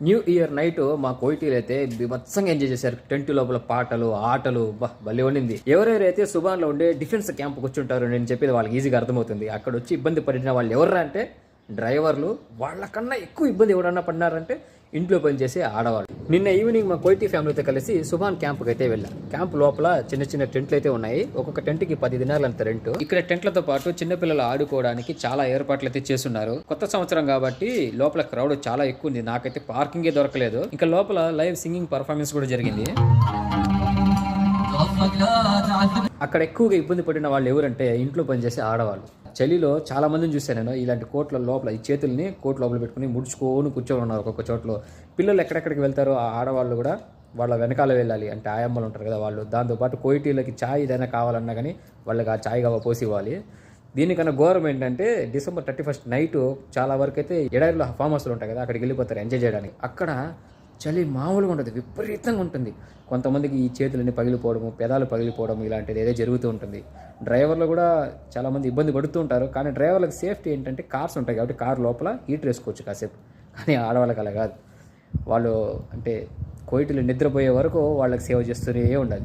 New year night మా కోయిటీలు అయితే బీభత్సంగా ఎంజాయ్ చేశారు. టెంట్ లోపల పాటలు ఆటలు భలే ఉండింది. ఎవరెవరైతే సుబాన్లో ఉండే డిఫెన్స్ క్యాంప్కి వచ్చి ఉంటారో నేను చెప్పేది వాళ్ళకి ఈజీగా అర్థమవుతుంది. అక్కడ వచ్చి ఇబ్బంది పడిన వాళ్ళు ఎవరా అంటే డ్రైవర్లు. వాళ్ళకన్నా ఎక్కువ ఇబ్బంది ఎవరన్నా పడినారంటే ఇంట్లో పనిచేసే ఆడవాళ్ళు. నిన్న ఈవినింగ్ మా కోయిటీ ఫ్యామిలీతో కలిసి సుబాన్ క్యాంప్కి అయితే వెళ్ళాం. క్యాంప్ లోపల చిన్న చిన్న టెంట్లు అయితే ఉన్నాయి. ఒక్కొక్క టెంట్కి 10 దినాలు అంత రెంట్. ఇక్కడ టెంట్లతో పాటు చిన్నపిల్లలు ఆడుకోవడానికి చాలా ఏర్పాట్లు అయితే చేస్తున్నారు. కొత్త సంవత్సరం కాబట్టి లోపల క్రౌడ్ చాలా ఎక్కువ ఉంది. నాకైతే పార్కింగే దొరకలేదు. ఇంకా లోపల లైవ్ సింగింగ్ పర్ఫార్మెన్స్ కూడా జరిగింది. అక్కడ ఎక్కువగా ఇబ్బంది పడిన వాళ్ళు ఎవరంటే ఇంట్లో పనిచేసే ఆడవాళ్ళు. చలిలో చాలా మందిని చూశాను నేను. ఇలాంటి కోట్ల లోపల ఈ చేతుల్ని కోట్ లోపల పెట్టుకుని ముడుచుకొని కూర్చొని ఉన్నారు ఒక్కొక్క చోట్ల. పిల్లలు ఎక్కడెక్కడికి వెళ్తారో ఆ ఆడవాళ్ళు కూడా వాళ్ళ వెనకాల వెళ్ళాలి. అంటే ఆయమ్మలు ఉంటారు కదా వాళ్ళు. దాంతోపాటు కోయిటీలకి ఛాయ్ ఏదైనా కావాలన్నా కానీ వాళ్ళకి ఆ ఛాయ్ పోసి ఇవ్వాలి. దీనికన్నా ఘోరం ఏంటంటే December 31 నైట్ చాలా వరకు అయితే ఎడారిలో ఫామ్ హౌస్లు ఉంటాయి కదా, అక్కడికి వెళ్ళిపోతారు ఎంజాయ్ చేయడానికి. అక్కడ చలి మామూలుగా ఉంటుంది, విపరీతంగా ఉంటుంది. కొంతమందికి ఈ చేతులన్నీ పగిలిపోవడము, పెదాలు పగిలిపోవడం ఇలాంటిది ఏదో జరుగుతూ ఉంటుంది. డ్రైవర్లు కూడా చాలామంది ఇబ్బంది పడుతూ ఉంటారు. కానీ డ్రైవర్లకు సేఫ్టీ ఏంటంటే కార్స్ ఉంటాయి కాబట్టి కార్ లోపల హీటర్ వేసుకోవచ్చు కాసేపు. కానీ ఆడవాళ్ళకి అలా కాదు. వాళ్ళు అంటే కోయిటీలు నిద్రపోయే వరకు వాళ్ళకి సేవ చేస్తూనే ఉండాలి.